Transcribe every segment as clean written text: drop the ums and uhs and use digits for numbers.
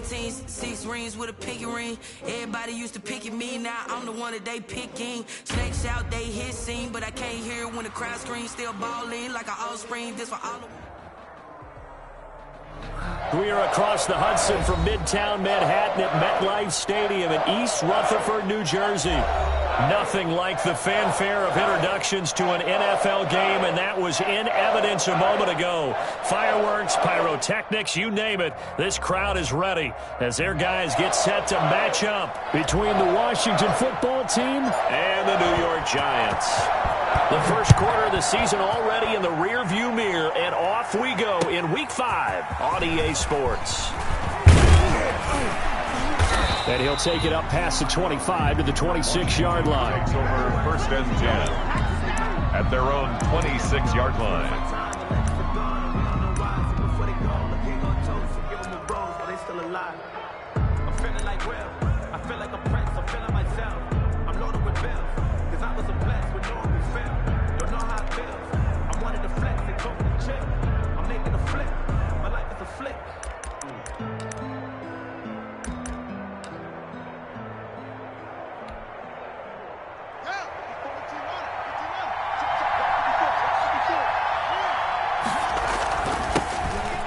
18s, 6 rings with a pinky ring. Everybody used to pick at me, now I'm the one that they picking. Snakes out, they hit scene, but I can't hear when the crowd screams. Still ballin' like an offspring, this for all of. We are across the Hudson from Midtown Manhattan at MetLife Stadium in East Rutherford, New Jersey. Nothing like the fanfare of introductions to an NFL game, and that was in evidence a moment ago. Fireworks, pyrotechnics, you name it. This crowd is ready as their guys get set to match up between the Washington football team and the New York Giants. The first quarter of the season already in the rearview mirror, and off we go in Week 5 on EA Sports. And he'll take it up past the 25 to the 26-yard line. Over first and 10 at their own 26-yard line. I'm feeling like Will. I feel like a prince. I'm feeling myself. I'm loaded with bills. Cause I was a blessed with no one we feel. Don't know how it feels. I wanted to flex and told me to chill. I'm making a flip. My life is a flick.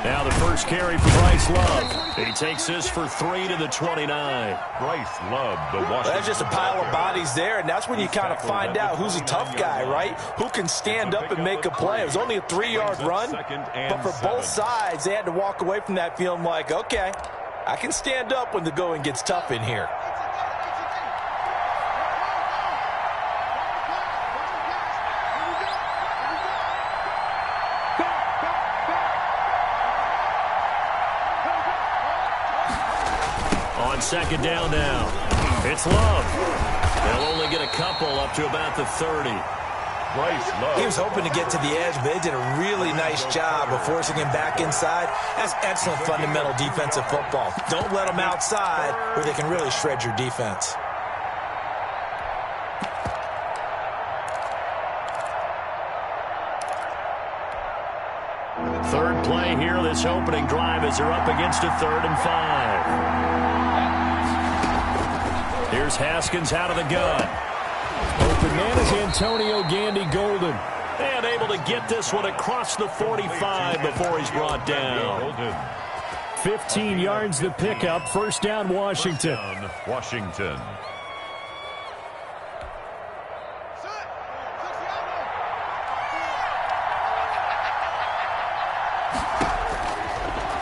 Now the first carry for Bryce Love. He takes this for 3 to the 29. Bryce Love, the Washington. There's just a pile of bodies there, and that's when you kind of find out who's a tough guy, right? Who can stand up and make a play. It was only a 3-yard run, but for both sides, they had to walk away from that feeling like, okay, I can stand up when the going gets tough in here. Second down now. It's Love. They'll only get a couple up to about the 30. Bryce Love. He was hoping to get to the edge, but they did a really nice job of forcing him back inside. That's excellent fundamental defensive football. Don't let them outside where they can really shred your defense. Third play here, this opening drive as they're up against a 3rd and 5. Here's Haskins out of the gun. Open man is Antonio Gandy Golden. And able to get this one across the 45 before he's brought down. 15 yards the pickup. First down, Washington. Washington.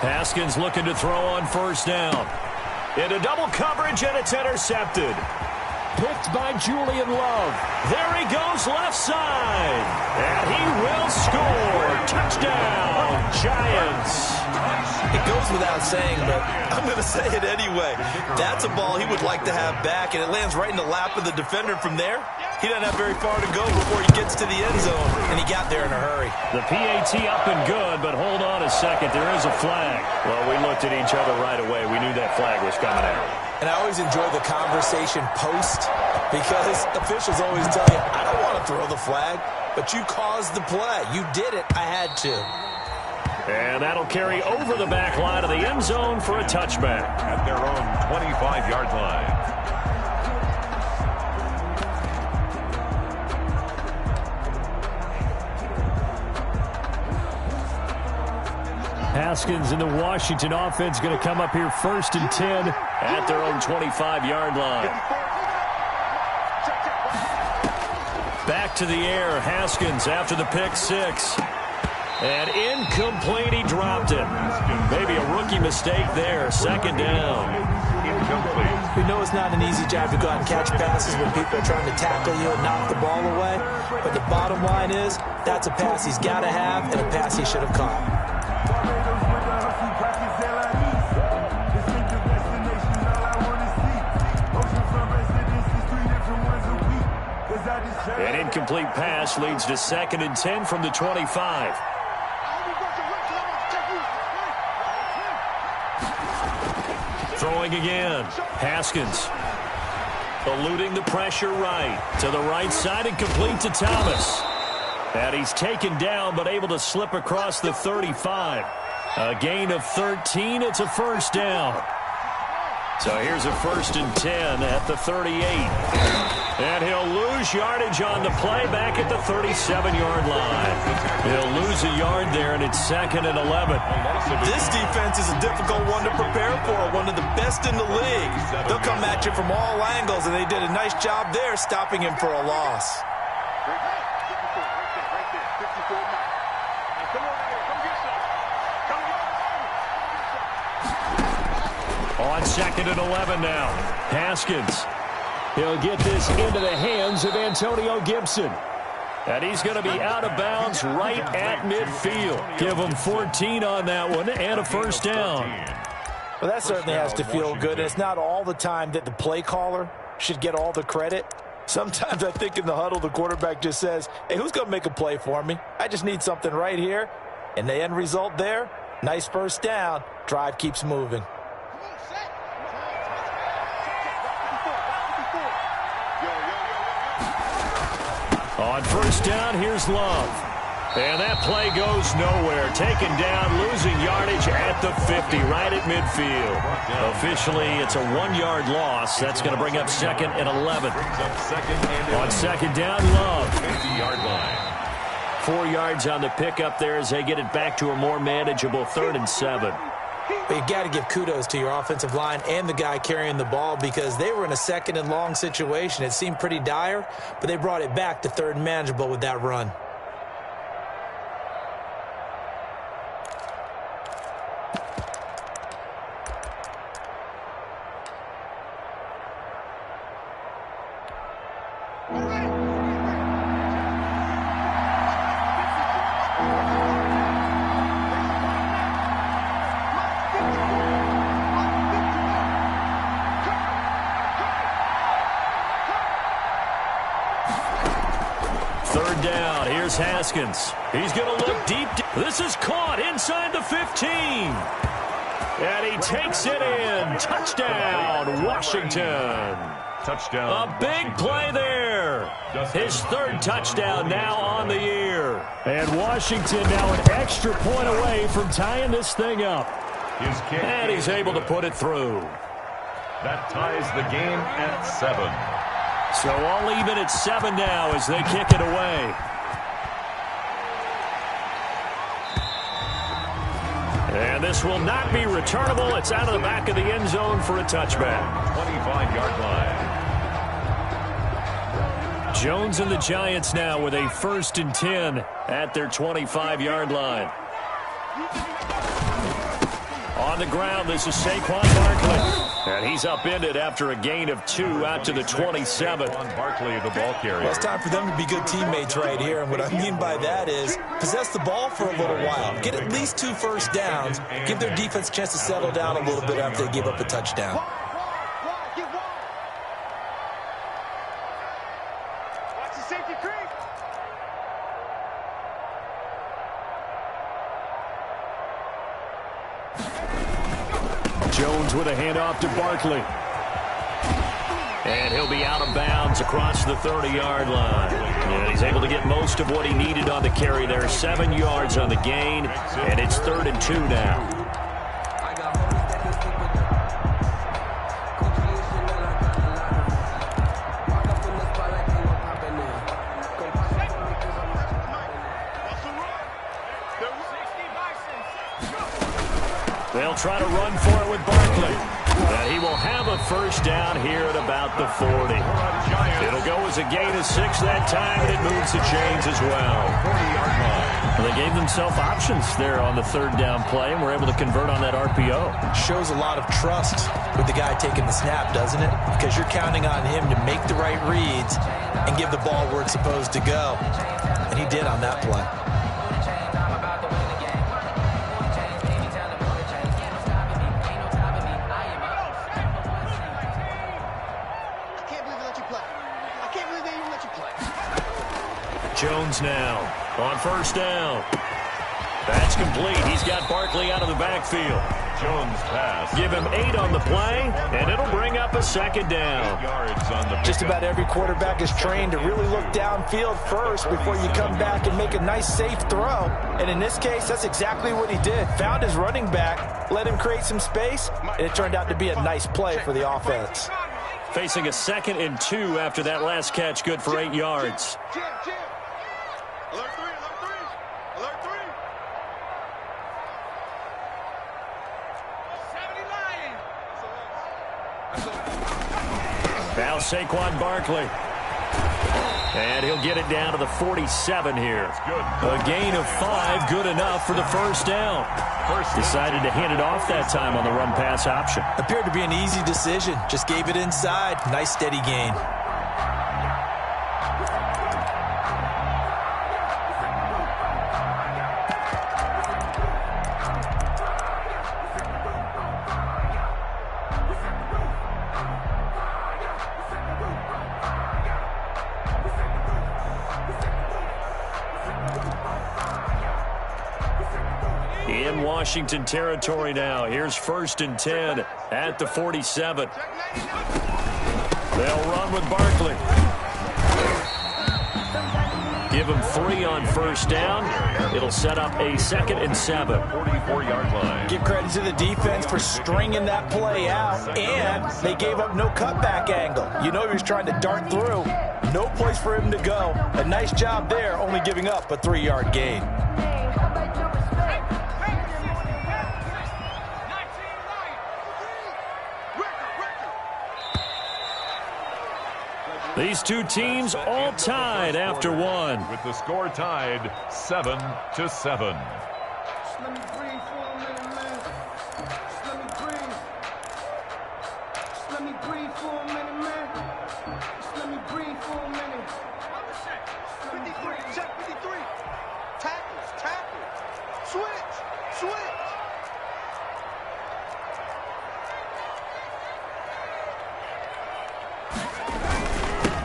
Haskins looking to throw on first down. Into double coverage, and it's intercepted. Picked by Julian Love. There he goes, left side. And he will score. Touchdown, Giants. It goes without saying, but I'm going to say it anyway. That's a ball he would like to have back, and it lands right in the lap of the defender from there. He doesn't have very far to go before he gets to the end zone, and he got there in a hurry. The PAT up and good, but hold on a second. There is a flag. Well, we looked at each other right away. We knew that flag was coming out. And I always enjoy the conversation post because officials always tell you, I don't want to throw the flag, but you caused the play. You did it. I had to. And that'll carry over the back line of the end zone for a touchback. At their own 25-yard line. Haskins and the Washington offense going to come up here 1st and 10 at their own 25-yard line. Back to the air, Haskins after the pick 6. And incomplete, he dropped it. Maybe a rookie mistake there, 2nd down. Incomplete. We know it's not an easy job to go out and catch passes when people are trying to tackle you and knock the ball away. But the bottom line is, that's a pass he's got to have and a pass he should have caught. An incomplete pass leads to 2nd and 10 from the 25. Throwing again. Haskins eluding the pressure right. To the right side and complete to Thomas. And he's taken down but able to slip across the 35. A gain of 13. It's a first down. So here's a 1st and 10 at the 38. And he'll lose yardage on the play back at the 37-yard line. He'll lose a yard there, and it's 2nd and 11. This defense is a difficult one to prepare for, one of the best in the league. They'll come at you from all angles, and they did a nice job there stopping him for a loss. On 2nd and 11 now. Haskins. He'll get this into the hands of Antonio Gibson. And he's going to be out of bounds right at midfield. Give him 14 on that one and a 1st down. Well, that certainly has to feel good. It's not all the time that the play caller should get all the credit. Sometimes I think in the huddle, the quarterback just says, hey, who's going to make a play for me? I just need something right here. And the end result there, nice 1st down. Drive keeps moving. On 1st down, here's Love. And that play goes nowhere. Taken down, losing yardage at the 50, right at midfield. Officially, it's a 1-yard loss. That's going to bring up 2nd and 11. On 2nd down, Love. 50-yard line. 4 yards on the pickup there as they get it back to a more manageable 3rd and 7. But you got to give kudos to your offensive line and the guy carrying the ball because they were in a 2nd and long situation. It seemed pretty dire, but they brought it back to 3rd and manageable with that run. Haskins. He's going to look deep. This is caught inside the 15. And he takes it in. Touchdown, Washington. Touchdown. A big play there. His 3rd touchdown now on the year. And Washington now an extra point away from tying this thing up. And he's able to put it through. That ties the game at 7. So all even at 7 now as they kick it away. And this will not be returnable. It's out of the back of the end zone for a touchback. 25-yard line. Jones and the Giants now with a 1st and 10 at their 25-yard line. On the ground, this is Saquon Barkley. And he's upended after a gain of 2 out to the 27. Barkley, the ball carrier. Well, it's time for them to be good teammates right here. And what I mean by that is possess the ball for a little while. Get at least 2 1st downs. Give their defense a chance to settle down a little bit after they give up a touchdown. Watch the safety creep. Jones with a handoff to Barkley. And he'll be out of bounds across the 30-yard line. And he's able to get most of what he needed on the carry there. 7 yards on the gain, and it's 3rd and 2 now. They'll try to run for it with Barkley. And he will have a 1st down here at about the 40. It'll go as a gain of 6 that time, and it moves the chains as well. 40-yard line. They gave themselves options there on the 3rd down play, and were able to convert on that RPO. Shows a lot of trust with the guy taking the snap, doesn't it? Because you're counting on him to make the right reads and give the ball where it's supposed to go. And he did on that play. Jones now on 1st down. That's complete. He's got Barkley out of the backfield. Jones pass. Give him 8 on the play, and it'll bring up a second down. 8 yards on the Just about every quarterback is trained to really look downfield first before you come back and make a nice, safe throw. And in this case, that's exactly what he did. Found his running back, let him create some space, and it turned out to be a nice play for the offense. Facing a 2nd and 2 after that last catch, good for 8 yards. Now Saquon Barkley. And he'll get it down to the 47 here. A gain of 5, good enough for the first down. Decided to hand it off that time on the run-pass option. Appeared to be an easy decision. Just gave it inside. Nice, steady gain. In Washington territory now. Here's 1st and 10 at the 47. They'll run with Barkley. Give him 3 on first down. It'll set up a 2nd and 7. 44-yard line. Give credit to the defense for stringing that play out, and they gave up no cutback angle. You know he was trying to dart through. No place for him to go. A nice job there, only giving up a 3-yard gain. These two teams all tied after one. With the score tied 7-7.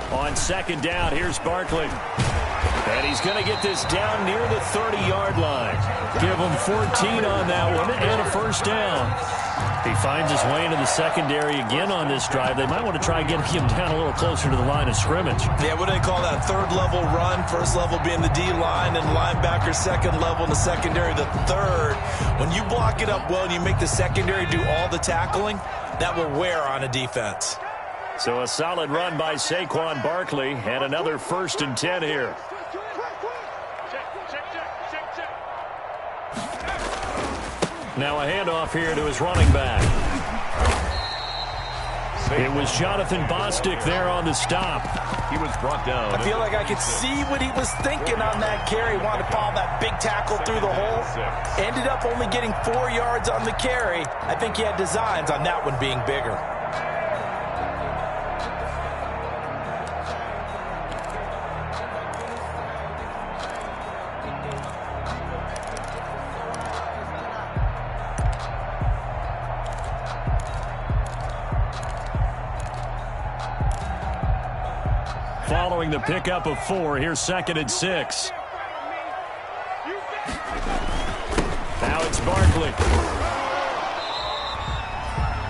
On 2nd down, here's Barkley. And he's going to get this down near the 30-yard line. Give him 14 on that one and a first down. He finds his way into the secondary again on this drive. They might want to try getting him down a little closer to the line of scrimmage. Yeah, what do they call that? 3rd level run. 1st level being the D-line and linebacker. 2nd level in the secondary, the 3rd. When you block it up well and you make the secondary do all the tackling, that will wear on a defense. So a solid run by Saquon Barkley and another 1st and 10 here. Now a handoff here to his running back. It was Jonathan Bostic there on the stop. He was brought down. I feel like I could see what he was thinking on that carry. Wanted to follow that big tackle through the hole. Ended up only getting 4 yards on the carry. I think he had designs on that one being bigger. Following the pickup of 4, here's 2nd and 6. Now it's Barkley.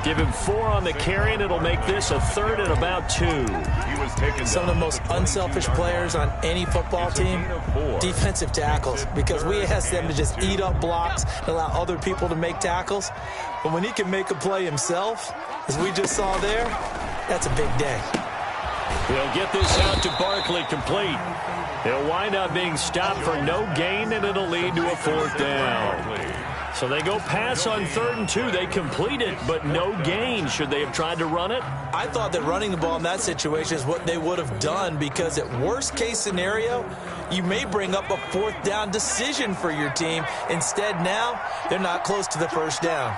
Give him 4 on the carry, and it'll make this a 3rd and about 2. He was taken Some of the most unselfish players on any football team, defensive tackles, because we ask them to just eat up blocks and allow other people to make tackles. But when he can make a play himself, as we just saw there, that's a big day. He'll get this out to Barkley complete. He'll wind up being stopped for no gain, and it'll lead to a 4th down. So they go pass on 3rd and 2. They complete it, but no gain. Should they have tried to run it? I thought that running the ball in that situation is what they would have done, because at worst case scenario, you may bring up a 4th down decision for your team. Instead, now they're not close to the 1st down.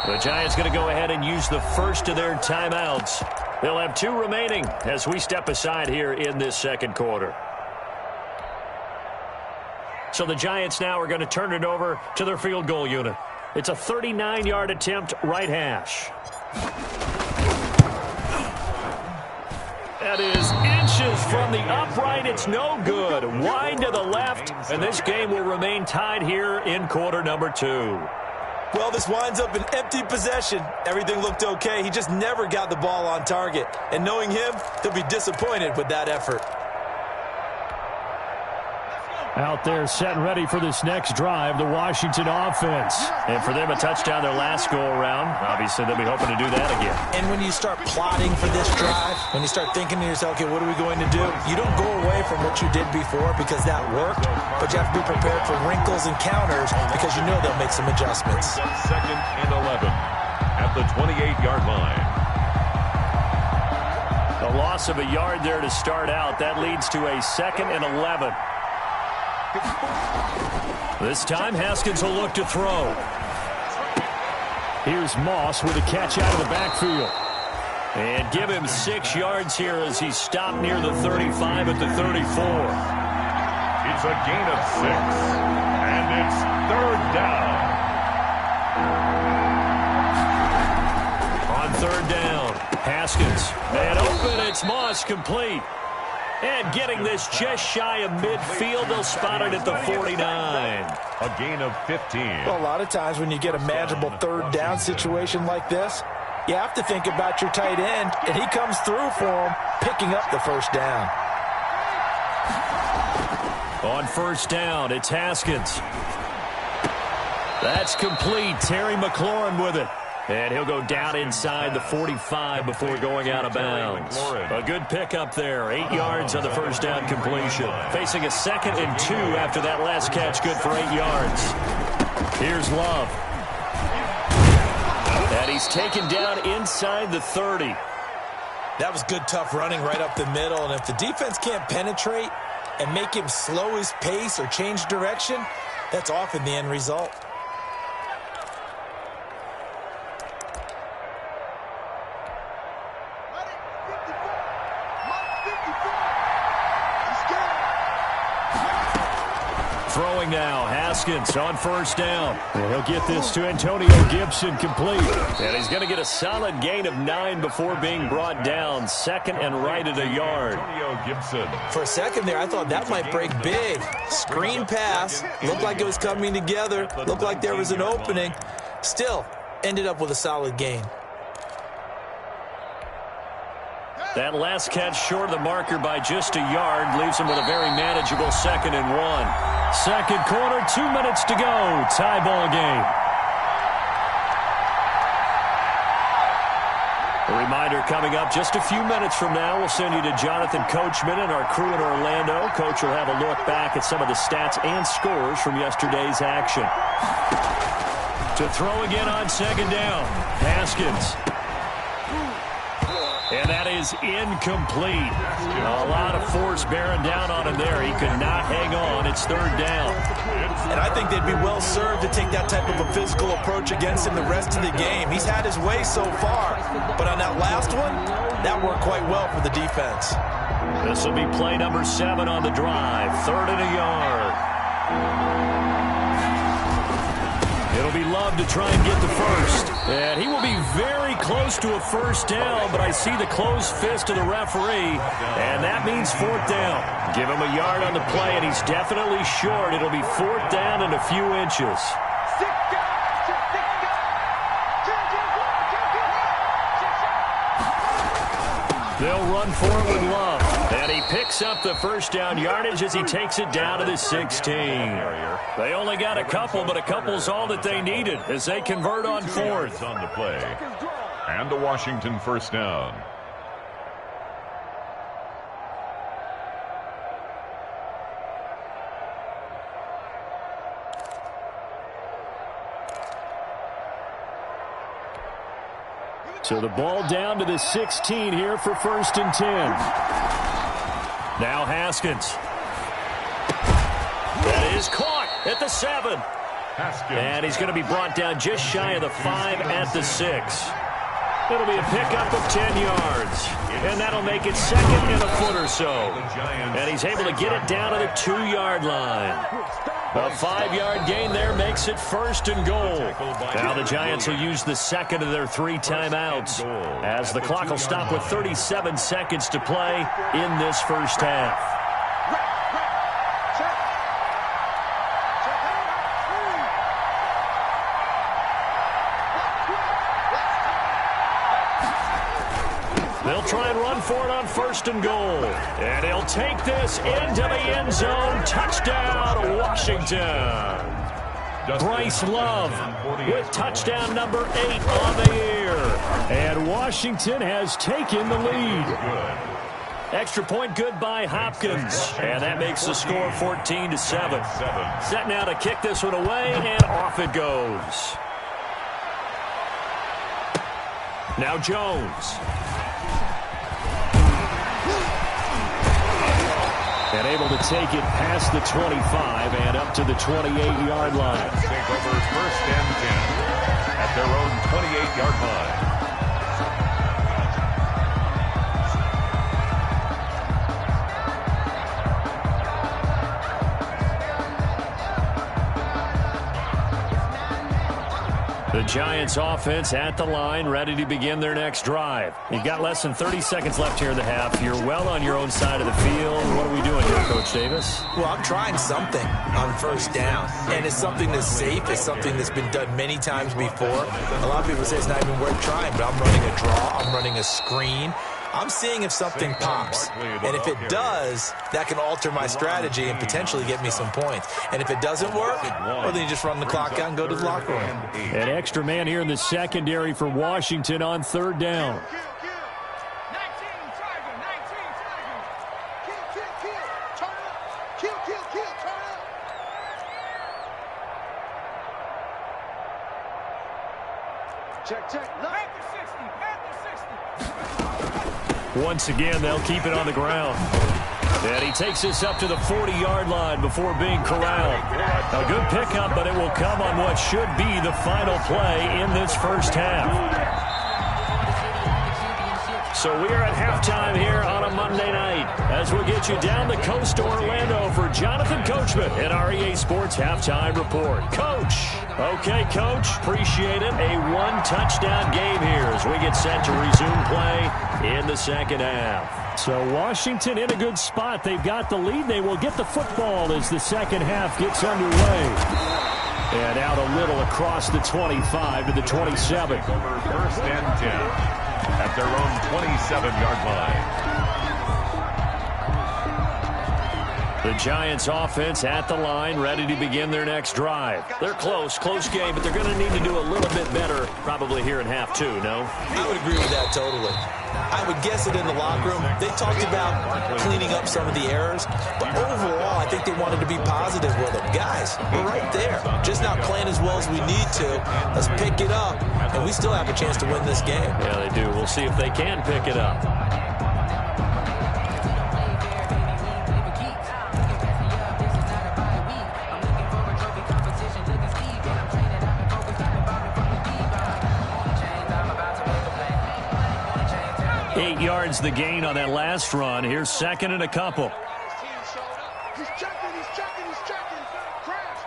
The Giants going to go ahead and use the first of their timeouts. They'll have 2 remaining as we step aside here in this 2nd quarter. So the Giants now are going to turn it over to their field goal unit. It's a 39-yard attempt, right hash. That is inches from the upright. It's no good. Wide to the left, and this game will remain tied here in quarter number 2. Well, this winds up an empty possession. Everything looked okay. He just never got the ball on target. And knowing him, he'll be disappointed with that effort. Out there set and ready for this next drive, the Washington offense. And for them, a touchdown their last go-around. Obviously, they'll be hoping to do that again. And when you start plotting for this drive, when you start thinking to yourself, okay, what are we going to do? You don't go away from what you did before because that worked, but you have to be prepared for wrinkles and counters because you know they'll make some adjustments. 2nd and 11 at the 28-yard line. A loss of a yard there to start out. That leads to a 2nd and 11. This time, Haskins will look to throw. Here's Moss with a catch out of the backfield. And give him 6 yards here as he's stopped near the 35 at the 34. It's a gain of 6, and it's 3rd down. On 3rd down, Haskins. Man open, it's Moss complete. And getting this just shy of midfield, they'll spot it at the 49. A gain of 15. Well, a lot of times when you get a manageable 3rd down situation like this, you have to think about your tight end, and he comes through for him, picking up the 1st down. On 1st down, it's Haskins. That's complete. Terry McLaurin with it. And he'll go down inside the 45 before going out of bounds. A good pickup there. 8 yards on the 1st down completion. Facing a 2nd and 2 after that last catch. Good for 8 yards. Here's Love. And he's taken down inside the 30. That was good, tough running right up the middle. And if the defense can't penetrate and make him slow his pace or change direction, that's often the end result. Throwing now, Haskins on 1st down. And he'll get this to Antonio Gibson complete. And he's going to get a solid gain of 9 before being brought down. 2nd and right at a yard. Antonio Gibson. For a second there, I thought that might break big. Screen pass. Looked like it was coming together. Looked like there was an opening. Still, ended up with a solid gain. That last catch short of the marker by just a yard leaves him with a very manageable 2nd and 1. 2nd quarter, 2 minutes to go. Tie ball game. A reminder coming up just a few minutes from now. We'll send you to Jonathan Coachman and our crew in Orlando. Coach will have a look back at some of the stats and scores from yesterday's action. To throw again on 2nd down. Haskins. And that is incomplete. A lot of force bearing down on him there. He could not hang on. It's 3rd down. And I think they'd be well served to take that type of a physical approach against him the rest of the game. He's had his way so far. But on that last one, that worked quite well for the defense. This will be play number 7 on the drive. 3rd and a yard. It'll be Love to try and get the 1st. And he will be very close to a 1st down, but I see the closed fist of the referee, and that means 4th down. Give him a yard on the play, and he's definitely short. It'll be 4th down and a few inches. They'll run for it with Love. And he picks up the 1st down yardage as he takes it down to the 16. They only got a couple, but a couple's all that they needed as they convert on 4th. On the play. And the Washington 1st down. So the ball down to the 16 here for 1st and 10. Now Haskins. That is caught at the 7. Haskins. And he's going to be brought down just shy of the 5 at the 6. It'll be a pickup of 10 yards. And that'll make it second and a foot or so. And he's able to get it down to the 2-yard line. A 5-yard gain there makes it first and goal. Now the Giants will use the second of their 3 timeouts, as the clock will stop with 37 seconds to play in this first half. They'll try and run for it on first and goal. And he'll take this into the end zone. Touchdown, Washington. Bryce Love with touchdown number 8 on the year. And Washington has taken the lead. Extra point good by Hopkins. And that makes the score 14-7. Set now to kick this one away, and off it goes. Now Jones. And able to take it past the 25 and up to the 28-yard line. Take over first and 10 at their own 28-yard line. The Giants offense at the line, ready to begin their next drive. You've got less than 30 seconds left here in the half. You're well on your own side of the field. What are we doing here, Coach Davis? Well, I'm trying something on first down, and it's something that's safe. It's something that's been done many times before. A lot of people say it's not even worth trying, but I'm running a draw. I'm running a screen. I'm seeing if something pops, and if it does, that can alter my strategy and potentially get me some points. And if it doesn't work, well, then you just run the clock out and go to the locker room. An extra man here in the secondary for Washington on third down. Once again, they'll keep it on the ground. And he takes this up to the 40-yard line before being corralled. A good pickup, but it will come on what should be the final play in this first half. So we are at halftime here on a Monday night as we'll get you down the coast to Orlando for Jonathan Coachman at our EA Sports Halftime Report. Coach. Okay, Coach. Appreciate it. A one-touchdown game here as we get set to resume play in the second half. So Washington in a good spot. They've got the lead. They will get the football as the second half gets underway. And out a little across the 25 to the 27. First and 10. At their own 27-yard line. The Giants offense at the line, ready to begin their next drive. They're close game, but they're going to need to do a little bit better probably here in half two, no? I would agree with that totally. I would guess it in the locker room. They talked about cleaning up some of the errors, but overall, I think they wanted to be positive with them. Guys, we're right there. Just not playing as well as we need to. Let's pick it up, and we still have a chance to win this game. Yeah, they do. We'll see if they can pick it up. Yards the gain on that last run. Here's second and a couple. He's checking. Crash.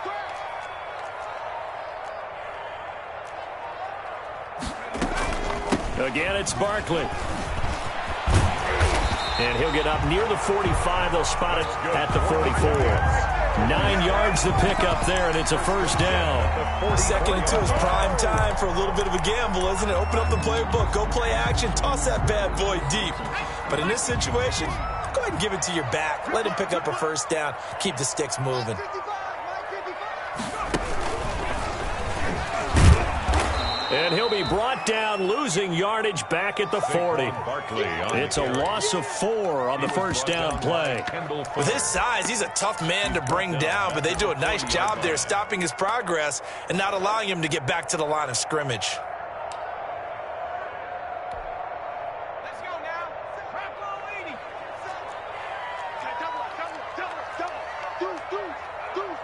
Again, it's Barkley. And he'll get up near the 45. They'll spot it at the 44. 9 yards to pick up there, and it's a first down. Second and 2 is prime time for a little bit of a gamble, isn't it? Open up the playbook, go play action, toss that bad boy deep. But in this situation, go ahead and give it to your back. Let him pick up a first down. Keep the sticks moving. And he'll be brought down, losing yardage back at the 40. It's a loss of 4 on the first down play. With his size, he's a tough man to bring down, but they do a nice job there stopping his progress and not allowing him to get back to the line of scrimmage. Let's go now. Double.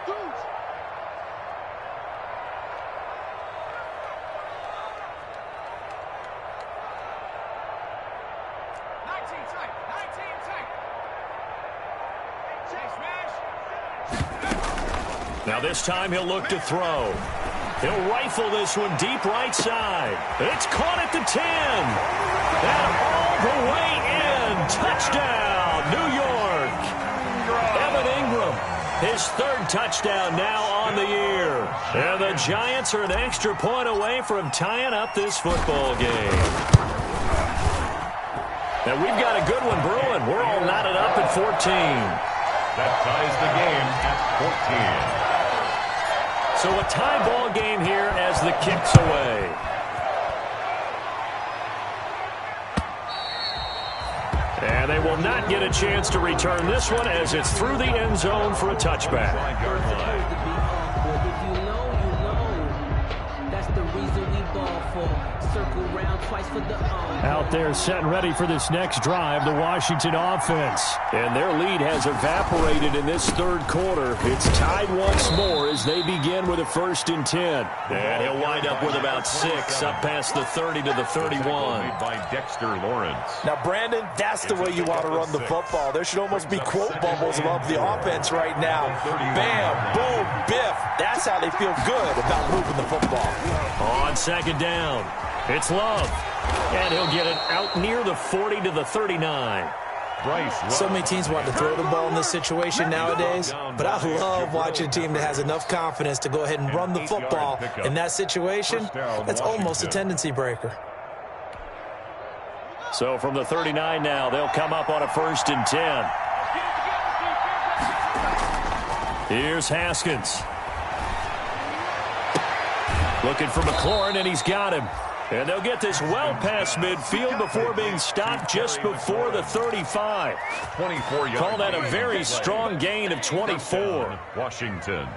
Deuce. Now this time he'll look to throw. He'll rifle this one deep right side. It's caught at the 10. And all the way in. Touchdown, New York. Evan Ingram, his third touchdown now on the year. And the Giants are an extra point away from tying up this football game. And we've got a good one brewing. We're all knotted up at 14. That ties the game at 14. So a tie ball game here as the kick's away. And they will not get a chance to return this one as it's through the end zone for a touchback. Out there set and ready for this next drive, the Washington offense. And their lead has evaporated in this third quarter. It's tied once more as they begin with a 1st and 10. And he'll wind up with about 6 up past the 30 to the 31. By Dexter Lawrence. Now, Brandon, that's the way you want to run the football. There should almost be quote bubbles above the offense right now. Bam, boom, biff. That's how they feel good about moving the football. On 2nd down, it's Love. And he'll get it out near the 40 to the 39. So many teams want to throw the ball in this situation nowadays, but I love watching a team that has enough confidence to go ahead and run the football. In that situation, that's almost a tendency breaker. So from the 39 now, they'll come up on a 1st and 10. Here's Haskins. Looking for McLaurin, and he's got him. And they'll get this well past midfield before being stopped just before the 35. 24 yards. Call that a very strong gain of 24. Washington.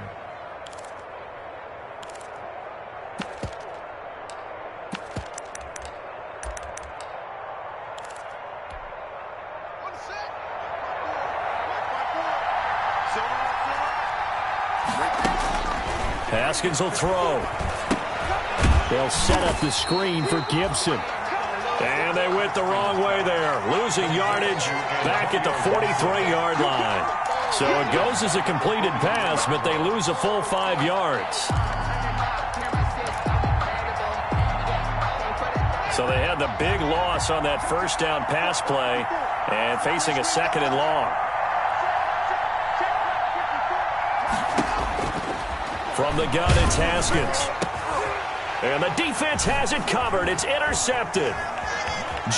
Haskins will throw. They'll set up the screen for Gibson. And they went the wrong way there. Losing yardage back at the 43-yard line. So it goes as a completed pass, but they lose a full 5 yards. So they had the big loss on that 1st down pass play and facing a 2nd and long. From the gun, it's Haskins. And the defense has it covered. It's intercepted.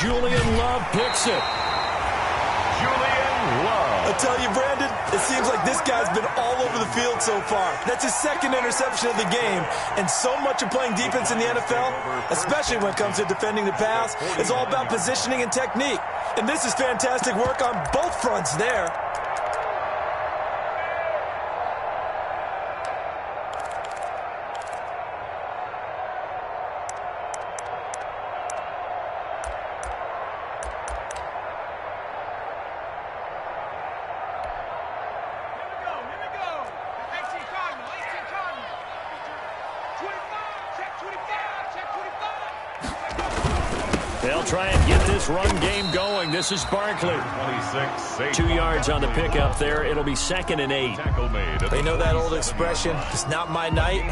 Julian Love picks it. Julian Love. I tell you, Brandon, it seems like this guy's been all over the field so far. That's his 2nd interception of the game. And so much of playing defense in the NFL, especially when it comes to defending the pass, is all about positioning and technique. And this is fantastic work on both fronts there. They'll try and get this run game going. This is Barkley. 26, 2 yards on the pickup there. It'll be 2nd and 8. They know that old expression, it's not my night.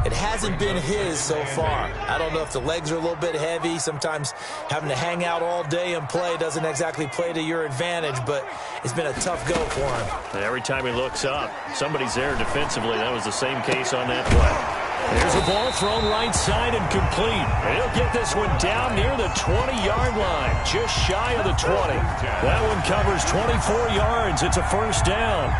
It hasn't been his so far. I don't know if the legs are a little bit heavy. Sometimes having to hang out all day and play doesn't exactly play to your advantage, but it's been a tough go for him. Every time he looks up, somebody's there defensively. That was the same case on that play. There's a ball thrown right side and complete. He'll get this one down near the 20-yard line, just shy of the 20. That one covers 24 yards. It's a 1st down.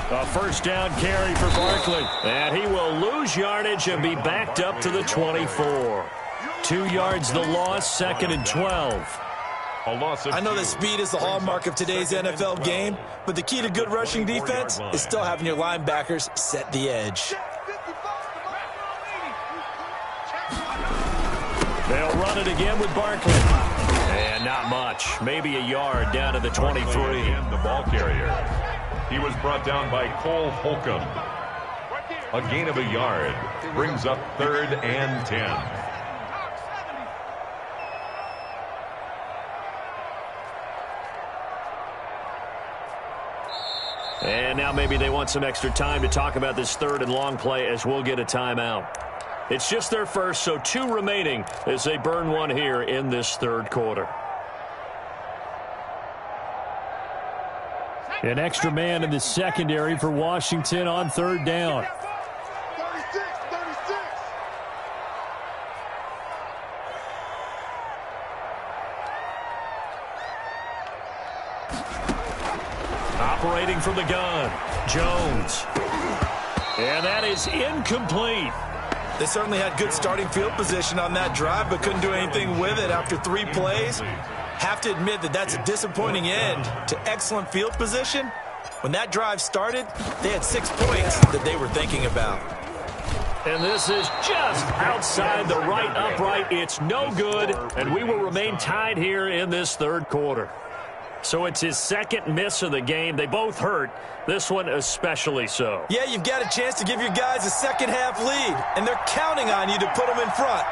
A 1st down carry for Barkley. And he will lose yardage and be backed up to the 24. 2 yards the loss, 2nd and 12. I know that speed is the hallmark of today's NFL game, but the key to good rushing defense is still having your linebackers set the edge. They'll run it again with Barkley. And not much. Maybe a yard down to the 23. And the ball carrier. He was brought down by Cole Holcomb. A gain of a yard. Brings up 3rd and 10. And now maybe they want some extra time to talk about this third and long play as we'll get a timeout. It's just their first, so 2 remaining as they burn one here in this third quarter. An extra man in the secondary for Washington on third down. 36. Operating from the gun, Jones. And that is incomplete. They certainly had good starting field position on that drive, but couldn't do anything with it after 3 plays. Have to admit that that's a disappointing end to excellent field position. When that drive started, they had 6 points that they were thinking about. And this is just outside the right upright. It's no good, and we will remain tied here in this third quarter. So it's his second miss of the game. They both hurt. This one especially so. Yeah, you've got a chance to give your guys a second-half lead, and they're counting on you to put them in front.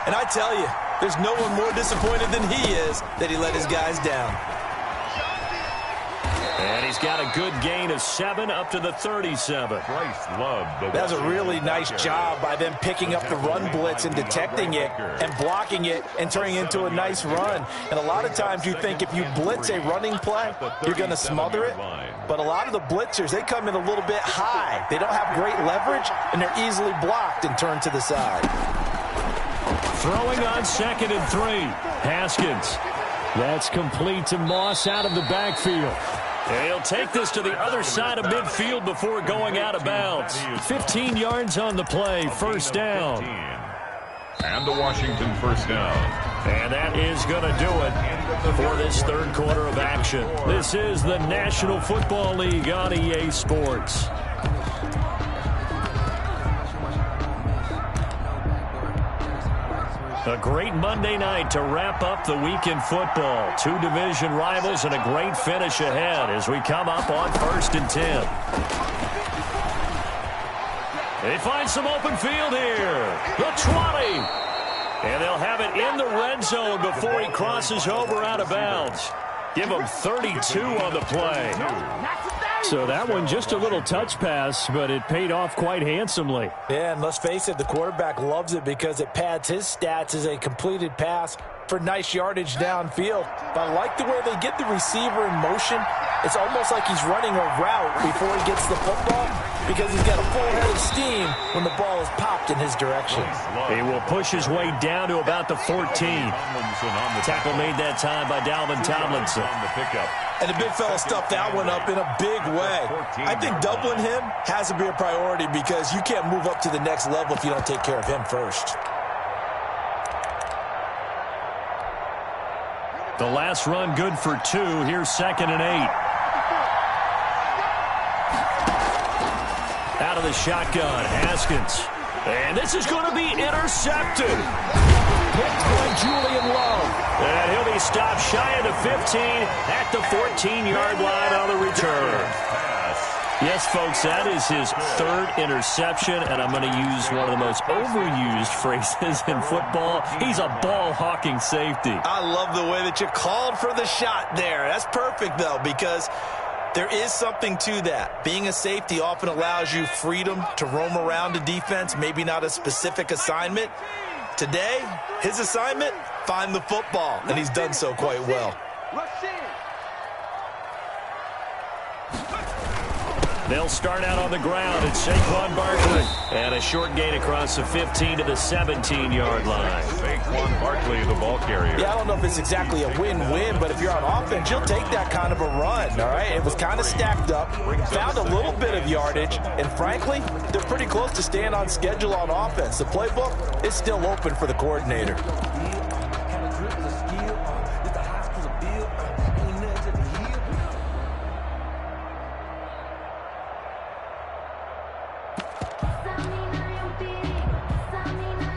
And I tell you, there's no one more disappointed than he is that he let his guys down. And he's got a good gain of 7 up to the 37. That was a really nice job by them picking up the run blitz and detecting it and blocking it and turning it into a nice run. And a lot of times you think if you blitz a running play, you're going to smother it. But a lot of the blitzers, they come in a little bit high. They don't have great leverage, and they're easily blocked and turned to the side. Throwing on 2nd and 3. Haskins. That's complete to Moss out of the backfield. And he'll take this to the other side of midfield before going out of bounds. 15 yards on the play, first down. And the Washington first down. And that is going to do it for this third quarter of action. This is the National Football League on EA Sports. A great Monday night to wrap up the week in football. 2 division rivals and a great finish ahead as we come up on 1st and 10. They find some open field here. The 20. And they'll have it in the red zone before he crosses over out of bounds. Give him 32 on the play. So that one just a little touch pass, but it paid off quite handsomely. Yeah, and let's face it, the quarterback loves it because it pads his stats as a completed pass for nice yardage downfield. But I like the way they get the receiver in motion. It's almost like he's running a route before he gets the football because he's got a full head of steam when the ball is popped in his direction. He will push his way down to about the 14. Tackle made that time by Dalvin Tomlinson. And the big fella stuffed that one up in a big way. I think doubling him has to be a priority because you can't move up to the next level if you don't take care of him first. The last run good for 2. Here's 2nd and 8. Out of the shotgun, Haskins. And this is going to be intercepted. Picked by Julian Love. And he'll be stopped shy of the 15 at the 14-yard line on the return. Yes, folks, that is his 3rd interception, and I'm going to use one of the most overused phrases in football. He's a ball-hawking safety. I love the way that you called for the shot there. That's perfect, though, because there is something to that. Being a safety often allows you freedom to roam around a defense, maybe not a specific assignment. Today, his assignment, find the football, and he's done so quite well. They'll start out on the ground. It's Saquon Barkley. And a short gain across the 15 to the 17-yard line. Saquon Barkley, the ball carrier. Yeah, I don't know if it's exactly a win-win, but if you're on offense, you'll take that kind of a run, all right? It was kind of stacked up, found a little bit of yardage, and frankly, they're pretty close to staying on schedule on offense. The playbook is still open for the coordinator.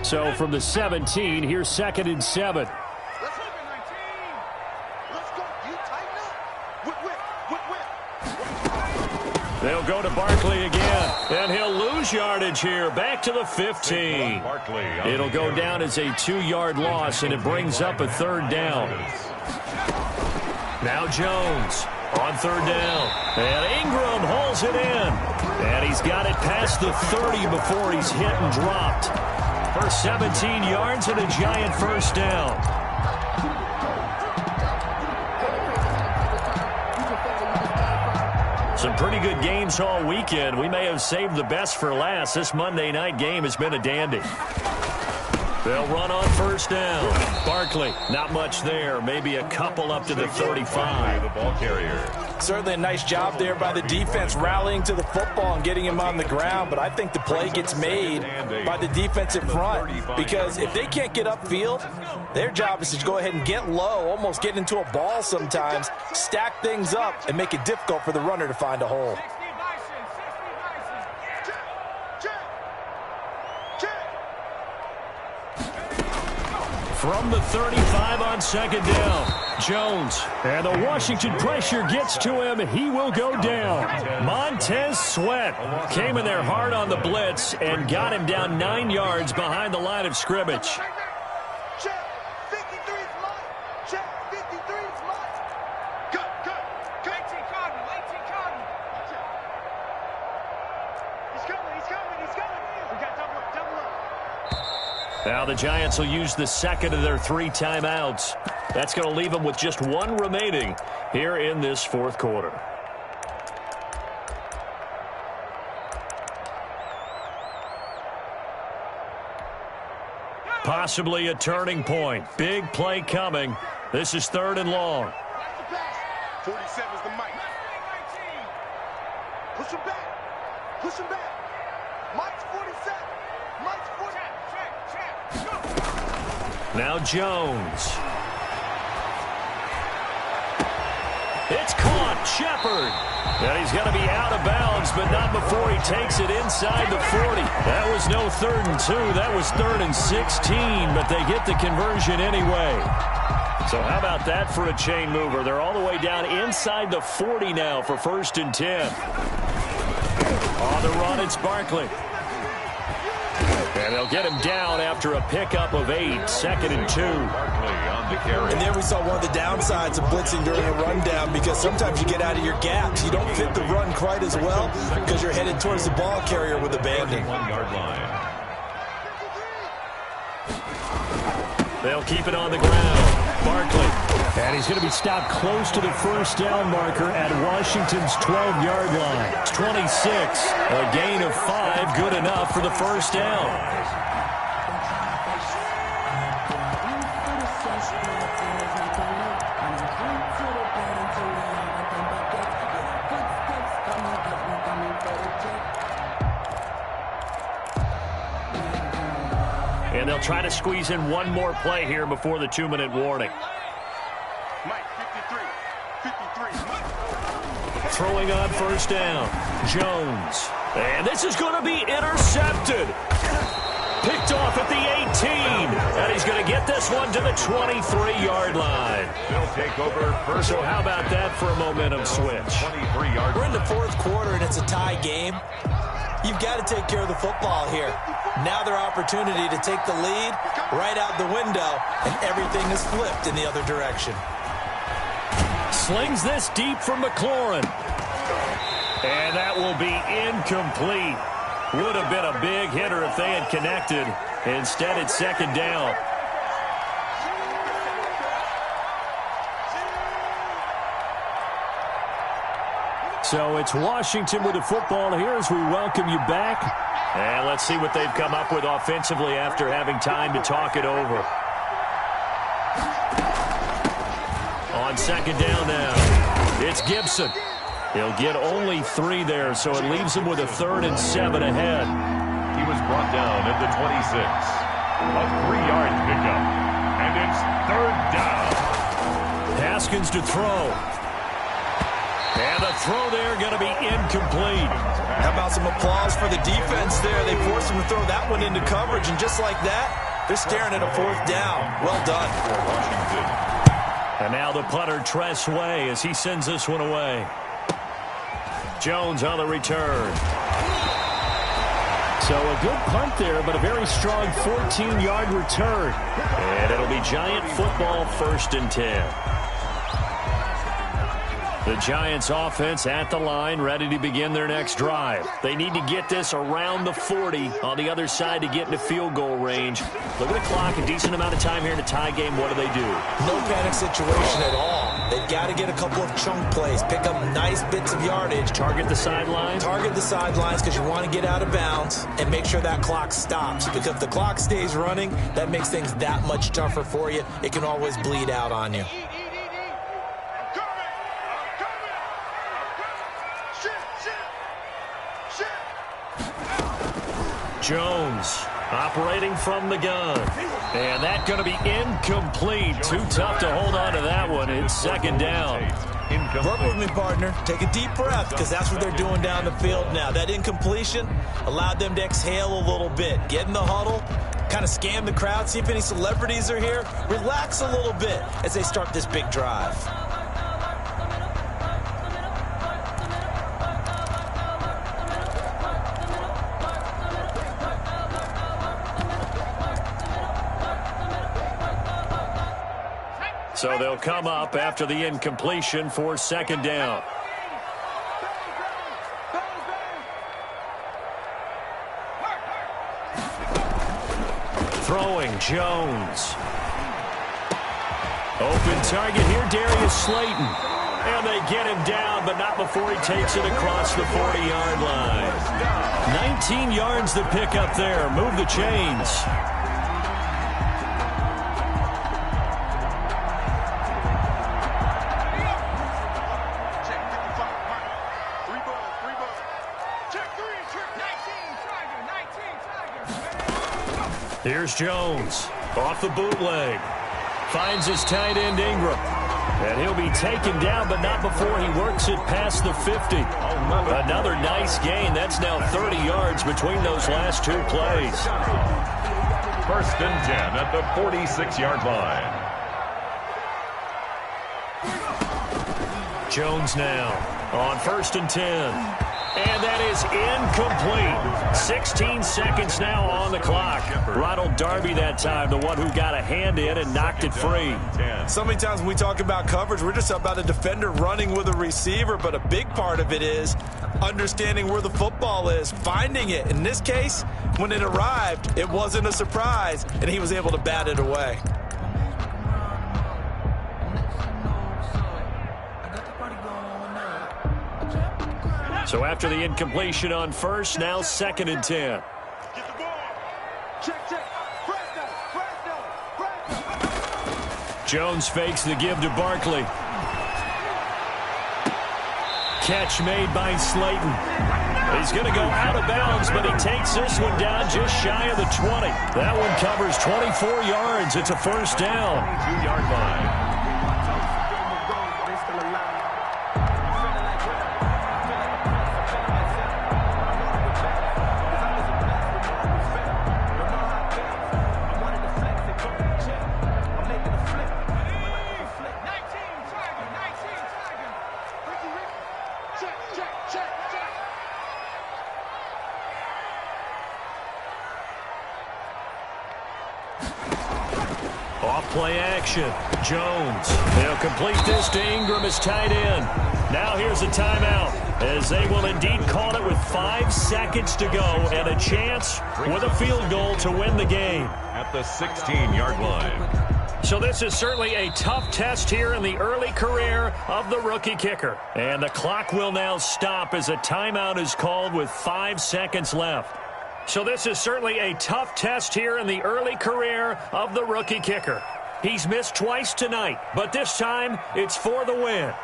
So from the 17, here's 2nd and 7. Let's go, 19. Let's go. You tighten up. Whip. They'll go to Barkley again, and he'll lose yardage here. Back to the 15. It'll go down as a 2-yard loss, and it brings up a 3rd down. Now Jones On third down. And Ingram hauls it in. And he's got it past the 30 before he's hit and dropped. For 17 yards and a giant first down. Some pretty good games all weekend. We may have saved the best for last. This Monday night game has been a dandy. They'll run on first down. Barkley, not much there. Maybe a couple up to the 35. The ball carrier. Certainly a nice job there by the defense rallying to the football and getting him on the ground, but I think the play gets made by the defensive front because if they can't get upfield, their job is to go ahead and get low, almost get into a ball sometimes, stack things up, and make it difficult for the runner to find a hole. From the 35 on second down, Jones. And the Washington pressure gets to him. He will go down. Montez Sweat came in there hard on the blitz and got him down 9 yards behind the line of scrimmage. Now the Giants will use the second of their 3 timeouts. That's going to leave them with just 1 remaining here in this fourth quarter. Possibly a turning point. Big play coming. This is 3rd and long. 47's the mic. Push him back. Push him back. Mike's 47. Mike's 47. Now Jones. It's caught. Shepard. And he's going to be out of bounds, but not before he takes it inside the 40. That was no 3rd and 2. That was 3rd and 16, but they get the conversion anyway. So how about that for a chain mover? They're all the way down inside the 40 now for 1st and 10. On the run, it's Barkley. And they'll get him down after a pickup of 8, 2nd and 2. And there we saw one of the downsides of blitzing during a rundown because sometimes you get out of your gaps. You don't fit the run quite as well because you're headed towards the ball carrier with abandon. 1-yard line. They'll keep it on the ground. Barkley. And he's going to be stopped close to the first down marker at Washington's 12-yard line. It's 26. A gain of 5, good enough for the first down. And they'll try to squeeze in one more play here before the 2-minute warning. Mike, 53. Throwing on first down. Jones. And this is going to be intercepted. Picked off at the 18. And he's going to get this one to the 23-yard line. They'll take over first. So how about that for a momentum switch? 23-yard. We're in the fourth quarter, and it's a tie game. You've got to take care of the football here. Now their opportunity to take the lead right out the window, and everything is flipped in the other direction. Slings this deep from McLaurin. And that will be incomplete. Would have been a big hitter if they had connected. Instead, it's 2nd down. So it's Washington with the football here as we welcome you back. And let's see what they've come up with offensively after having time to talk it over. On 2nd down now, it's Gibson. He'll get only 3 there, so it leaves him with a 3rd and 7 ahead. He was brought down at the 26. A 3-yard pickup. And it's 3rd down. Haskins to throw. And the throw there going to be incomplete. How about some applause for the defense there? They forced him to throw that one into coverage, and just like that, they're staring at a 4th down. Well done. For Washington. And now the punter, Tress Way, as he sends this one away. Jones on the return. So a good punt there, but a very strong 14-yard return. And it'll be Giant football 1st and 10. The Giants offense at the line, ready to begin their next drive. They need to get this around the 40 on the other side to get into field goal range. Look at the clock, a decent amount of time here in a tie game. What do they do? No panic situation at all. They've got to get a couple of chunk plays, pick up nice bits of yardage. Target the sidelines? Target the sidelines because you want to get out of bounds and make sure that clock stops. Because if the clock stays running, that makes things that much tougher for you. It can always bleed out on you. Jones operating from the gun. And that's going to be incomplete. Too tough to hold on to that one. It's second down. Work with me, partner. Take a deep breath because that's what they're doing down the field now. That incompletion allowed them to exhale a little bit. Get in the huddle, kind of scan the crowd, see if any celebrities are here. Relax a little bit as they start this big drive. So they'll come up after the incompletion for second down. Throwing, Jones. Open target here, Darius Slayton. And they get him down, but not before he takes it across the 40-yard line. 19 yards to pick up there. Move the chains. Here's Jones off the bootleg. Finds his tight end Ingram. And he'll be taken down, but not before he works it past the 50. Another nice gain. That's now 30 yards between those last two plays. First and 10 at the 46-yard line. Jones now on first and 10. And that is incomplete. 16 seconds now on the clock. Ronald Darby that time, the one who got a hand in and knocked it free. So many times when we talk about coverage, we're just about a defender running with a receiver, but a big part of it is understanding where the football is, finding it. In this case, when it arrived, it wasn't a surprise, and he was able to bat it away. So after the incompletion on first, now second and 10. Jones fakes the give to Barkley. Catch made by Slayton. He's going to go out of bounds, but he takes this one down just shy of the 20. That one covers 24 yards. It's a first down. 2-yard line. Play action. Jones. They'll complete this to Ingram as tight end. Now here's a timeout as they will indeed call it with 5 seconds to go and a chance with a field goal to win the game. At the 16-yard line. So this is certainly a tough test here in the early career of the rookie kicker. And the clock will now stop as a timeout is called with 5 seconds left. So this is certainly a tough test here in the early career of the rookie kicker. He's missed twice tonight, but this time it's for the win.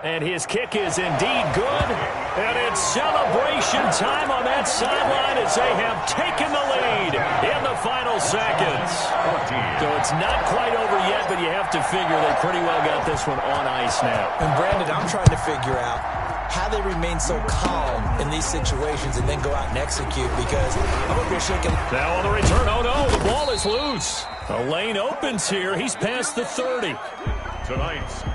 And his kick is indeed good. And it's celebration time on that sideline as they have taken the lead in the final seconds. So it's not quite over yet, but you have to figure they pretty well got this one on ice now. And Brandon, I'm trying to figure out how they remain so calm in these situations and then go out and execute, because I'm over here shaking. Now on the return, oh no, the ball is loose. The lane opens here. He's past the 30.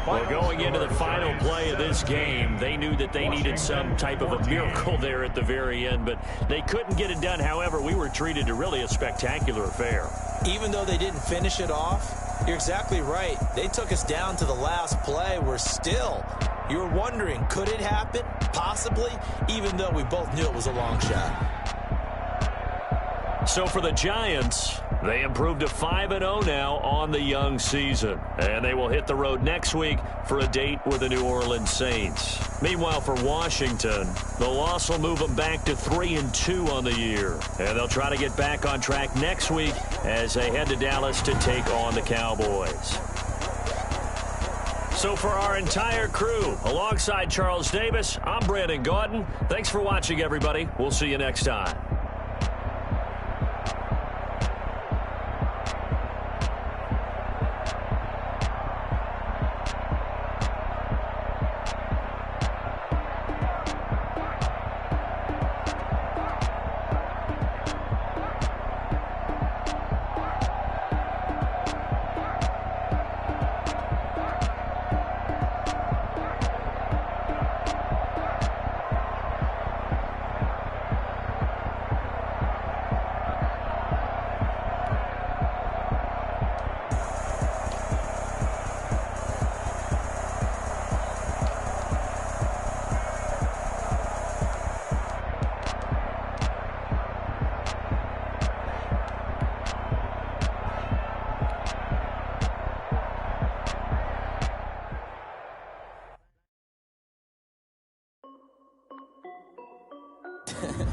Well, going into the final play of this game, they knew that they needed some type of a miracle there at the very end, but they couldn't get it done. However, we were treated to really a spectacular affair. Even though they didn't finish it off, you're exactly right. They took us down to the last play. You were wondering, could it happen? Possibly, even though we both knew it was a long shot. So for the Giants, they improved to 5-0 now on the young season. And they will hit the road next week for a date with the New Orleans Saints. Meanwhile, for Washington, the loss will move them back to 3-2 on the year. And they'll try to get back on track next week as they head to Dallas to take on the Cowboys. So for our entire crew, alongside Charles Davis, I'm Brandon Gaudin. Thanks for watching, everybody. We'll see you next time.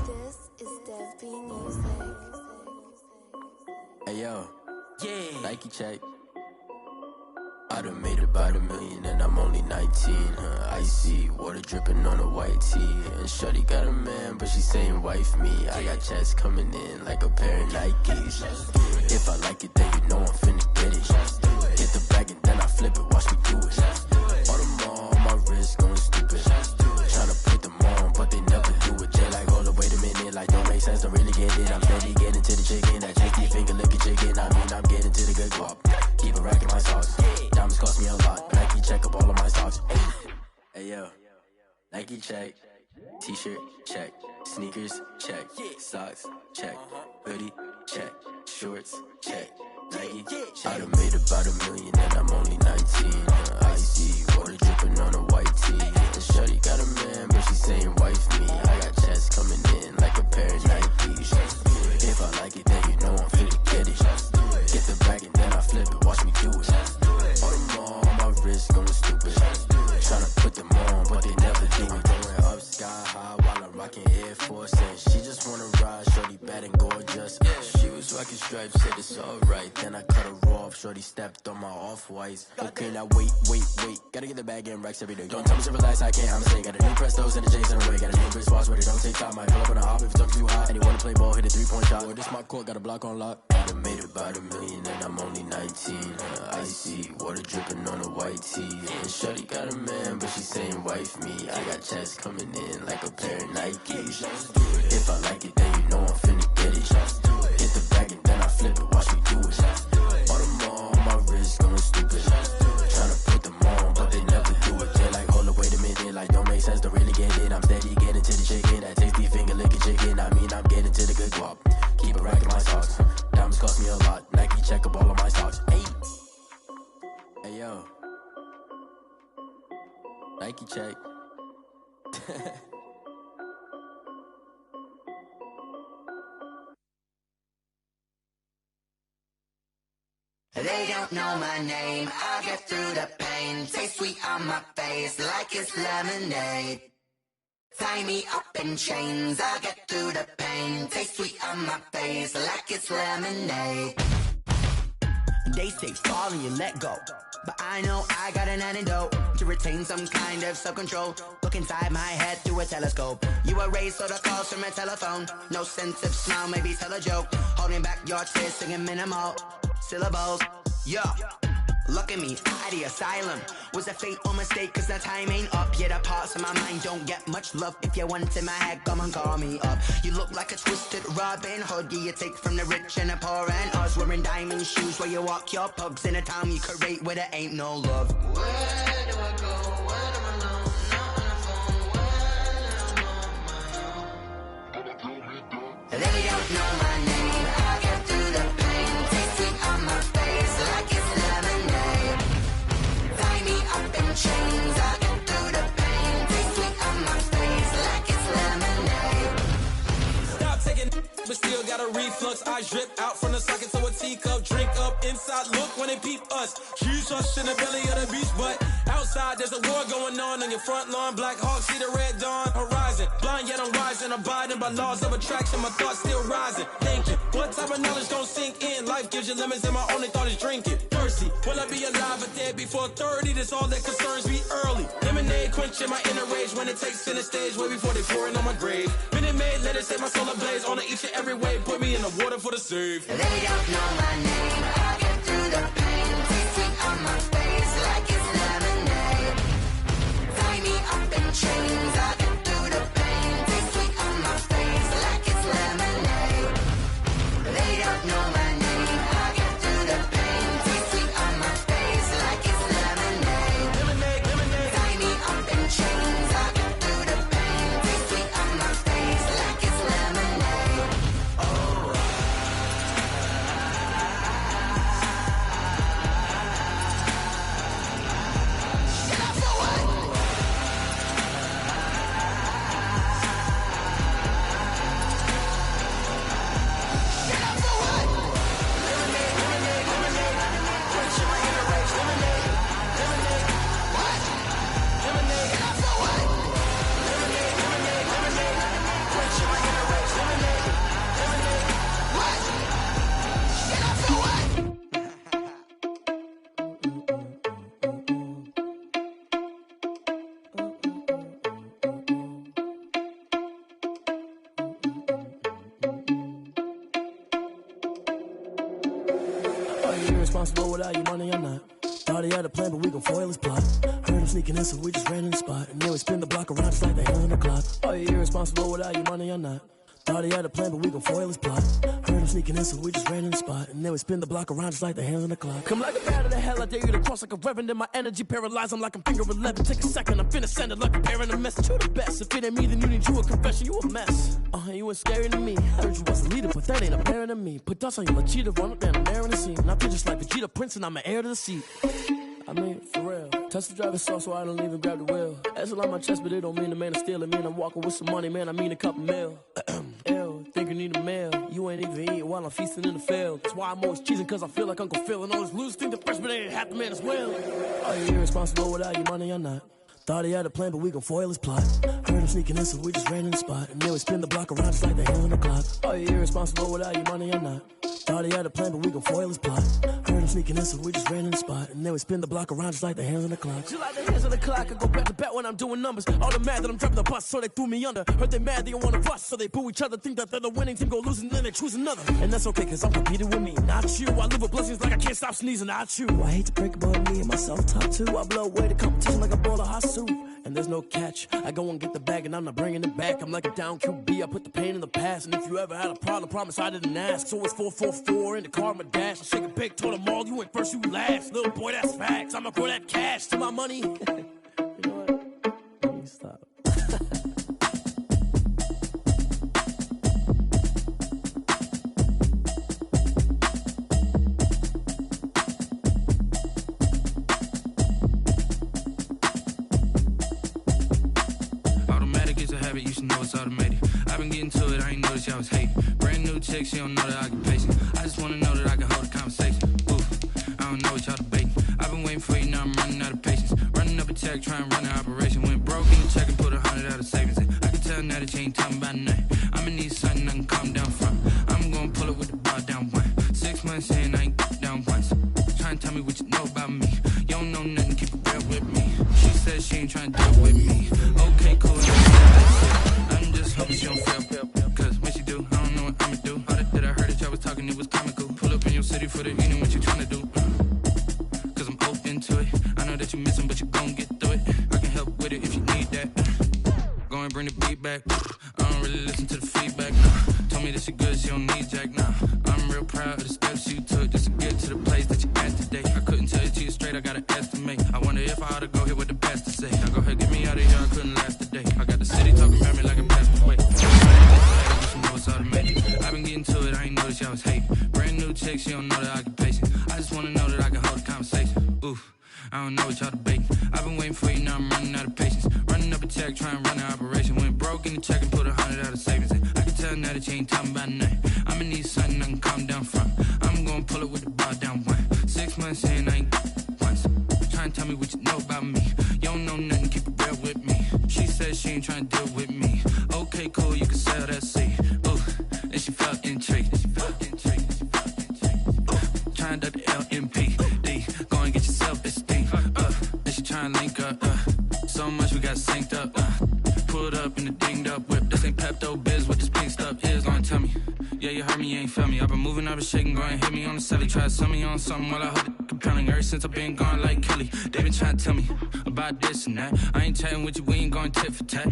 This is Dev B Music. Hey yo, yeah, Nike check. I done made about $1 million and I'm only 19. Icy water dripping on a white tee. And shorty got a man, but she saying wife me. I got checks coming in like a pair of Nikes. If I like it, then you know I'm finna get it. Hit the bag and then I flip it, watch me do it. All on my wrist going stupid. Tryna put them on, but they never do it. They like, hold up, wait a minute, like don't make sense, don't really get it. I'm steady getting to the chicken, that tasty finger licking chicken. I mean, I'm getting to the good guap. Keep a rack in my socks. Diamonds cost me a lot. Nike check up all of my stocks. Hey yo, Nike check. T-shirt check. Sneakers check. Socks check. Hoodie check. Shorts check. Nike check. I done made about $1 million and I'm only 19. Icy water dripping on a white tee. And shorty got a man, but she saying wife me. I got checks coming in like a pair of Nikes. If I like it, then you know I'm finna get it. Get the bag and then I flip it, watch me do it. All them on my wrist going stupid. Tryna put them on, but they never do it. Going up sky high while I'm rocking Air Force. And she just wanna ride, shorty bad and gorgeous. She was rocking stripes, said it's alright. Then I cut her off, shorty stepped on my off-whites. Okay, now wait. Gotta get the bag and racks every day. Don't tell me to relax, I can't, I'm saying. Got a new Prestos and a J's in a way. Got a new Chris Foss, but it don't take time. Might pull up on a hop if it's up too high. And you wanna play ball, hit a 3-point shot. Or this my court, got a block on lock. I done made about $1 million and I'm only 19. Icy water dripping on a white tee. And shorty got a man, but she saying wife me. I got checks coming in like a pair of Nikes. If I like it, then you know I'm finna get it. Hit the bag and then I flip it, watch me do it. All them on my wrist going stupid. Tryna put them on, but they never do it. They like, hold up, wait a minute, like don't make sense, don't really get it. I'm steady getting to the chicken, that tasty finger licking chicken. I mean, I'm getting to the good guap. Keep a rack in my socks. Diamonds cost me a lot. Nike check up all of my stocks. Hey yo, Nike check. They don't know my name, I'll get through the pain. Taste sweet on my face like it's lemonade. Tie me up in chains, I'll get through the pain. Taste sweet on my face like it's lemonade. They say fall and you let go, but I know I got an antidote to retain some kind of self-control. Look inside my head through a telescope. You erase all the calls from a telephone. No sense of smile, maybe tell a joke. Holding back your tears, singing minimal syllables. Yeah, Look at me, out of the asylum. Was a fate or mistake, cause the time ain't up. Yet the parts of my mind don't get much love. If you want in my head, come and call me up. You look like a twisted Robin Hood. You take from the rich and the poor and us. Wearing diamond shoes where you walk your pugs. In a town you create where there ain't no love. Where do I go? When I'm alone? Not on the phone. When I'm on my own. They don't know my name. I get through the pain. Taste sweet on my face like it's lemonade. Tie me up in chains. I get through the pain. Taste sweet on my face like it's lemonade. Stop taking, but still got a reflux. I drip out from the socket to a teacup. Drink up inside. Look when they peep us. Shoes us in the belly of the beach, but outside there's a war going on your front lawn. Black Hawk see the red dawn horizon. Blind yet I'm rising, abiding by laws of attraction. My thoughts still rising. Thinking, what type of knowledge don't sink in? Life gives you lemons and my only thought is drinking. Thirsty, will I be alive or dead before 30? That's all that concerns me early. Lemonade quenching my inner rage when it takes center stage way before they pour it on my grave. Minute Maid, let it set my soul ablaze. On each and every way, put me in the water for the save. They don't know my name. I get through the pain. Taste sweet on my face like it's lemonade. Tie me up in chains. I get through the pain. Taste sweet on my face like it's lemonade. They don't know my name. I get through the pain. Taste sweet on my face like it's lemonade. Lemonade, lemonade. Tie me up in chains. I get through the pain. Taste sweet on my face like it's lemonade. Oh. Get up for what? Get up for what? Lemonade, lemonade, lemonade. Quenching my inner rage. Lemonade, lemonade. What? Lemonade, Get up for what? lemonade, lemonade, lemonade. Quenching my inner rage. Lemonade, lemonade. What? Get up for what? Are you irresponsible without your money or not? Thought he had a plan, but we gon' foil his plot. Heard him sneaking in, so we just ran in the spot. And then we spin the block around just like the hands on the clock. Are you irresponsible without your money or not? Thought he had a plan, but we gon' foil his plot. Heard him sneaking in, so we just ran in the spot. And then we spin the block around just like the hands on the clock. Come like a bat of the hell, I dare you to cross like a reverend. In my energy paralyzed, I'm like I'm finger 11. Take a second, I'm finna send it like a parent a message. You the best, if it ain't me, then you need you a confession. You a mess, you ain't scary to me. Heard you was a leader, but that ain't apparent to me. Put dust on you like cheetah, run up down the air in the scene. And I feel just like Vegeta Prince, and I'm an heir to the seat. I mean, for real. Touch the driver's soft, so I don't even grab the wheel. That's on my chest, but it don't mean the man is stealing. Mean I'm walking with some money, man, I mean a couple mil. Ew, think you need a meal. You ain't even eating while I'm feasting in the field. That's why I'm always cheesing, cause I feel like Uncle Phil. And all this loose think the freshman ain't half the man as well. Are you irresponsible without your money or not? Thought he had a plan, but we gon' foil his plot. Heard him sneaking in, so we just ran in the spot. And then we spin the block around just like the hands on the clock. Are you irresponsible without your money or not? Thought he had a plan, but we gon' foil his plot. Heard him sneaking in, so we just ran in the spot. And then we spin the block around just like the hands on the clock. Just like the hands on the clock, I go back to back when I'm doing numbers. All the mad that I'm driving the bus, so they threw me under. Heard they mad, they don't wanna rush, so they boo each other. Think that they're the winning team, go losing, then they choose another. And that's okay, cause I'm competing with me, not you. I live with blessings like I can't stop sneezing, not you. I hate to break about me and myself top too. I blow away the competition like a bowl of hot soup. And there's no catch. I go and get the bag and I'm not bringing it back. I'm like a down QB, I put the pain in the past. And if you ever had a problem, promise I didn't ask. So it's 444 in the car, my dash. I shake a big, told them all, you went first, you last. Little boy, that's facts. I'ma throw that cash to my money. You know what? Let me stop. You should know it's automated. I've been getting to it, I ain't noticed y'all was hating. Brand new chick, she don't know that I can pace it. I just wanna know that I can hold a conversation. Oof, I don't know what y'all debating. I've been waiting for you, now I'm running out of patience. Running up a check, trying to run an operation. Went broke in the check and put 100 out of savings in. I can tell now that you ain't talking about nothing. I'ma need something I can calm down from. I'm gonna pull it with the bar down one. 6 months in, I ain't down once. Trying to tell me what you know about me. You don't know nothing, keep it real with me. She said she ain't trying to deal with me. Okay, cool. I'm just hoping she don't feel. Cause when she do, I don't know what I'ma do. All that I heard that y'all was talking, it was comical. Pull up in your city for the evening, what you tryna do? Cause I'm know that you missing, but you gon' get through it. I can help with it if you need that. Go and bring the beat back. I don't really listen to the feedback, nah. Told me that she good, she don't need Jack, nah. I'm real proud of the steps you took just to get to the place that you at today. I couldn't tell it to you straight, I gotta estimate. I wonder if I ought to go here with the best to say. Now go ahead, get me out of here, I couldn't last a day. I got the city talking about me like I'm passed away. You know it's automatic. I've been getting to it, I ain't noticed y'all was hating. Brand new chick, she don't know the occupation. I just wanna know that I can hold a conversation. Oof. I don't know what y'all debating. I've been waiting for you, now I'm running out of patience. Running up a check, trying to run an operation. Went broke in the check and put 100 out of savings in. I can tell now that you ain't talking about nothing. I'ma need something I can calm down from. I'm gonna pull it with the bar down one. 6 months in, I ain't once. Trying to tell me what you know about me. You don't know nothing, keep it real with me. She said she ain't trying to deal with me. Okay, cool, you can sell that seed. Ooh, and she felt intrigued. Trying to duck the LMP. Go and get yourself esteem. And she trying to link up. So much we got synced up. Pulled up in the dinged up whip. This ain't Pepto Biz, what this pink stuff is. Gonna tell me. Yeah, you heard me, you ain't felt me. I've been moving, I've been shaking, go and hit me on the celly. Try to sell me on something while I hold it compelling. Ever since I've been gone like Kelly, they been trying to tell me about this and that. I ain't chatting with you, we ain't going tit for tat.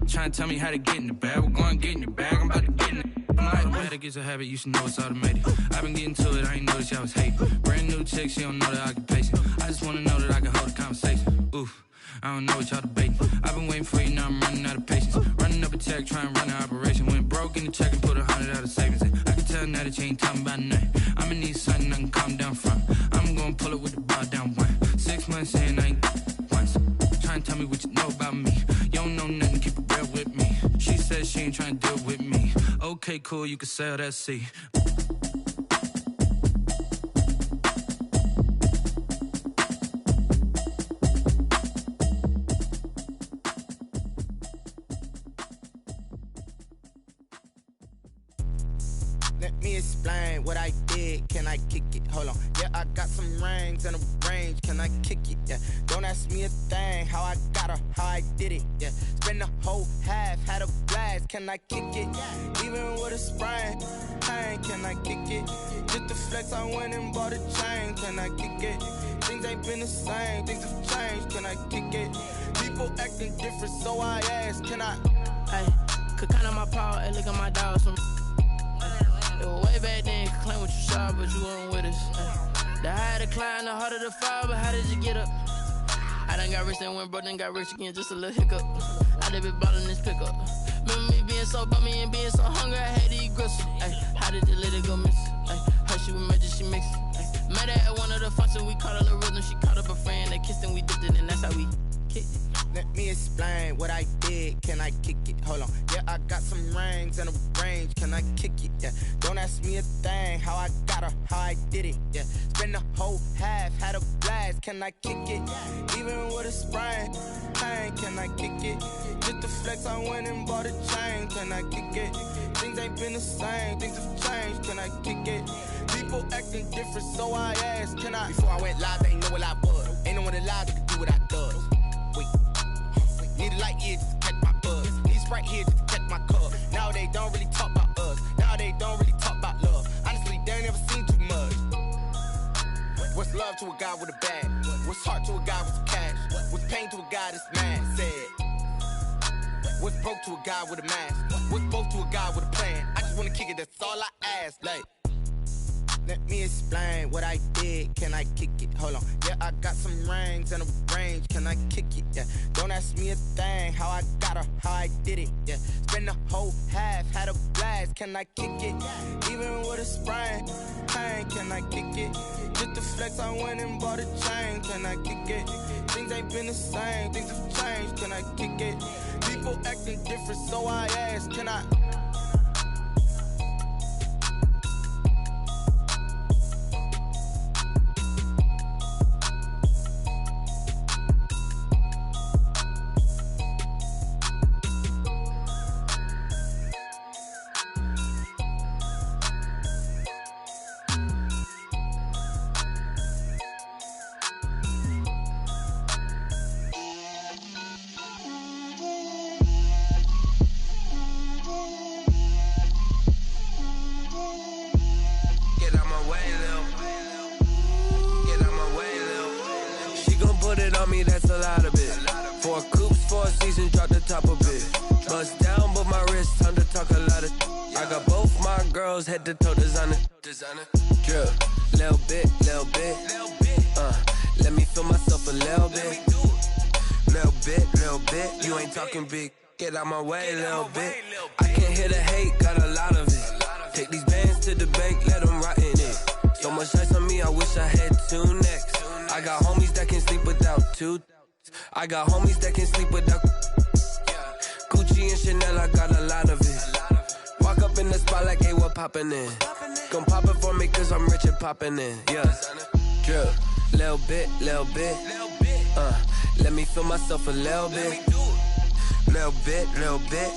Trying to tell me how to get in the bag. We're going to get in the bag, I'm about to get in it. Automatic is a habit, you should know it's automated. I've been getting to it, I ain't noticed y'all was hating. Brand new chick, she don't know the occupation. I just wanna know that I can hold a conversation. Oof, I don't know what y'all debating. I've been waiting for you, now I'm running out of patience. Running up a check, trying to run an operation. Went broke in the check and put 100 out of savings in. I can tell now that you ain't talking about nothing. I'ma need something I can calm down from. I'm gonna pull it with the bar down one. 6 months in, I ain't once. Trying to tell me what you know about me. You don't know nothing, keep it real with me. She said she ain't trying to deal with me. Okay, cool, you can sell that seed. Let me explain what I did. Can I kick it? Hold on. Yeah, I got some rings and a range. Can I kick it? Yeah. Don't ask me a thing. How I got her, how I did it. Yeah. Spend the whole half, had a blast. Can I kick it? Even with a sprain. Hey, can I kick it? Just the flex, I went and bought a chain. Can I kick it? Things ain't been the same. Things have changed. Can I kick it? People acting different, so I ask. Can I? Hey, could count on my power. Hey, look at my dogs. It was way back then, could claim what you saw, but you weren't with us. The higher the climb, the harder the fall, but how did you get up? I done got rich and went broke, then got rich again, just a little hiccup. I done been ballin' this pickup. Remember me being so bummy and being so hungry, I had to eat gristle. How did you let it go miss? Her she was magic, she mixed it. Met her at one of the functions, we caught her rhythm, she caught up a friend, they kissed and we dipped it, and that's how we kicked it. Let me explain what I did. Can I kick it? Hold on. Yeah, I got some rings and a range. Can I kick it? Yeah. Don't ask me a thing. How I got her, how I did it. Yeah. Spend the whole half, had a blast. Can I kick it? Even with a sprain. Hey, can I kick it? Just the flex, I went and bought a chain. Can I kick it? Things ain't been the same. Things have changed. Can I kick it? People acting different, so I asked. Can I? Before I went live, they ain't know what I was. Ain't no one alive that could do what I does. Need a light here just to catch my buzz. Need Sprite here just to catch my cup. Now they don't really talk about us. Now they don't really talk about love. Honestly, they ain't never seen too much. What's love to a guy with a bag? What's heart to a guy with some cash? What's pain to a guy that's mad? Said. What's broke to a guy with a mask? What's both to a guy with a plan? I just wanna kick it, that's all I ask. Like, let me explain what I did. Can I kick it? Hold on. Yeah, I got some rings and a range. Can I kick it? Yeah. Don't ask me a thing. How I got her, how I did it. Yeah. Spend the whole half, had a blast. Can I kick it? Even with a sprain. Hey, can I kick it? Just the flex, I went and bought a chain. Can I kick it? Things ain't been the same. Things have changed. Can I kick it? People acting different, so I ask. Can I? put it on me, that's a lot of it. 4 coops, 4 seasons, drop the top a bit. Bust down, but my wrist, time to talk a lot of. I got both my girls head to toe designer. Drip, little bit. Let me feel myself a little bit. Little bit. You ain't talking big. Get out my way, little bit. I can't hear the hate, got a lot of it. Take these bands to the bank, let them rot in it. So much ice on me, I wish I had 2 necks. I got homies that can sleep without 2. I got homies that can sleep without Gucci and Chanel, I got a lot of it. Walk up in the spot like, hey, what poppin' in? Gon' pop it for me cause I'm rich and poppin' in. Yeah, drip, little bit. Let me feel myself a little bit. Little bit.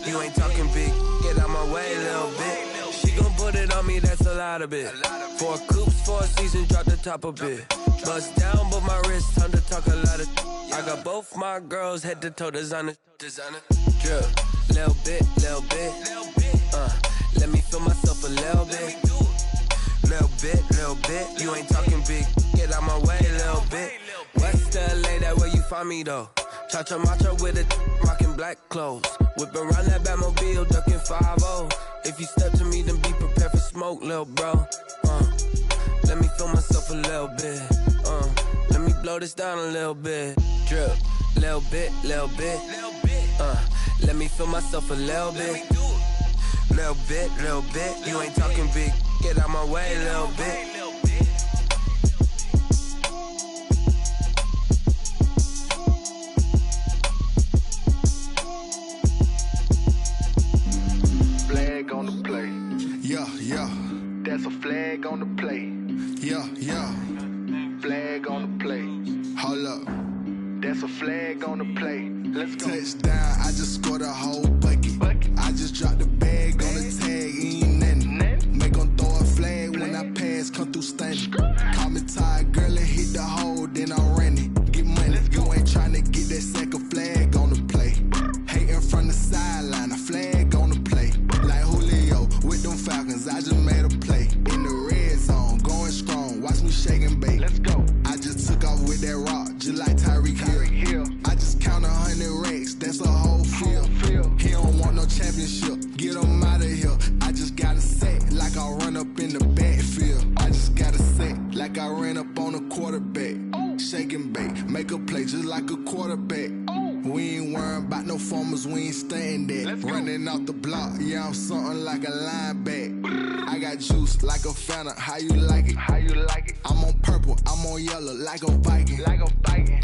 You ain't talking big. Get out my way, little bit. She gon' put it on me, that's a lot of it. 4 coops, 4 seasons, drop the top a bit. Bust down, but my wrist, time to talk a lot of. I got both my girls head to toe designer. Drip, little bit. Let me feel myself a little bit. Little bit. You ain't talking big. Get out my way, little bit. West LA, that where you find me though. Cha-cha matcha with it, rockin' black clothes. Whippin' around that Batmobile, duckin' 5-0. If you step to me, then be prepared for smoke, lil' bro. Let me feel myself a little bit. Let me blow this down a little bit. Drip, little bit. Let me feel myself a little bit. Little bit. You ain't talking big. Get out my way, little bit. Flag on the play. Yeah. That's a flag on the play. Yeah. Flag on the play. Hold up. That's a flag on the play. Let's go. Touchdown, I just scored a whole bucket. I just dropped the bag on the tag, ain't nothing. Make 'em throw a flag when I pass, come through stunning. Call me tired, girl, and hit the hole, then I ran it. Get money, you ain't tryna get that second flag on the play. Hating from the sideline, a flag on the play. Like Julio with them Falcons, I just made a play. In the red zone, going strong, watch me shake and bake. Let's go. I just took off with that rock, just like Tyreek Hill. I just count 100 racks, that's a whole field. He don't want no championship, get him out of here. I just got a set, like I run up in the backfield. I just got a set, like I ran up on a quarterback. Shake and bake, make a play just like a quarterback. We ain't worrying about no formers, we ain't staying there. Running off the block, yeah, I'm something like a linebacker. I got juice like a Fanta, how you like it? I'm on purple, I'm on yellow, like a Viking.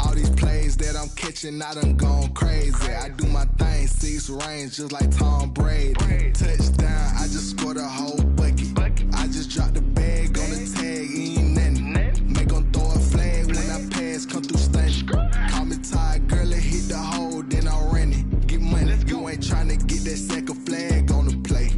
All these plays that I'm catching, I done gone crazy. I do my thing, 6 range, just like Tom Brady. Touchdown, I just scored a whole bucket. I just dropped the bag on the tag, ain't nothing. Make 'em throw a flag when I pass, come through stunning. Call me tired, girl, and hit the hole, then I ran it. Get money, you ain't tryna get that second flag on the play.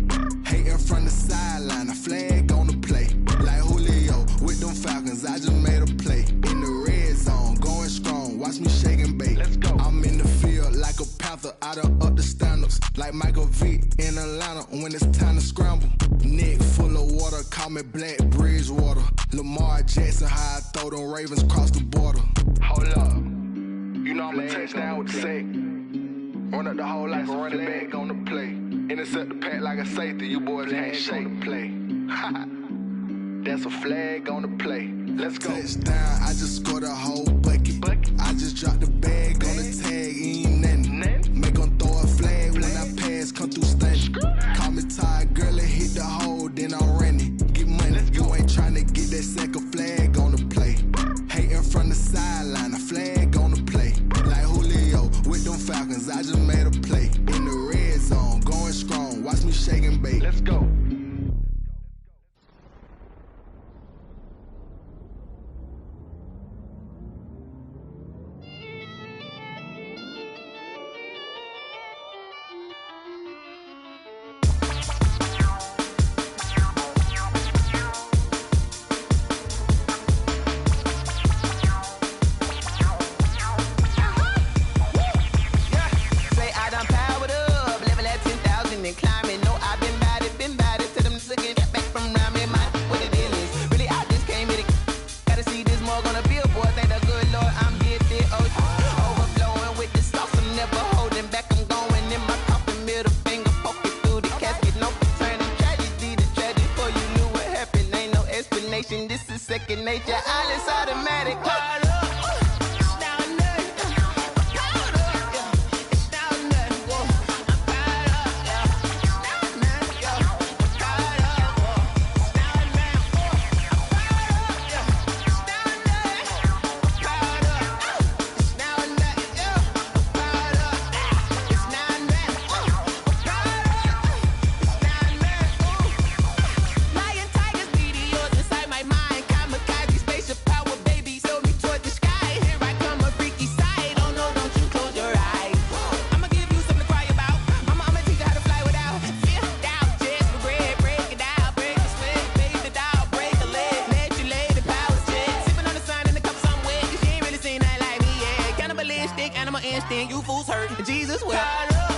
Hating from the sideline, a flag on the play. Like Julio with them Falcons, I just made a play. In the red zone, going strong, watch me shake and bake. Let's go. I'm in the field like a Panther, I done up the standards. Like Michael Vick in Atlanta when it's time to scramble. Neck full of water, call me Black Bridgewater. Lamar Jackson, how I throw them Ravens across the border. Hold up. You know I'm a touchdown with the sack. Run up the hole like a running back on the play. Intercept the pack like a safety. You boys ain't shake the play. That's a flag on the play. Let's go. Touchdown, I just scored a whole bucket. I just dropped the bag on the tag, ain't nothing. Make 'em throw a flag when I pass, come through stunning. Call me tired, girl, and hit the hole, then I ran it. Get money, you ain't tryna get that second flag on the play. Hating from the sideline, a flag on the play. Like Julio with them Falcons, I just made a play. In the red zone, going strong, watch me shake and bake. Let's go. nature, all is automatic. Animal instinct, you fools hurt. Jesus will.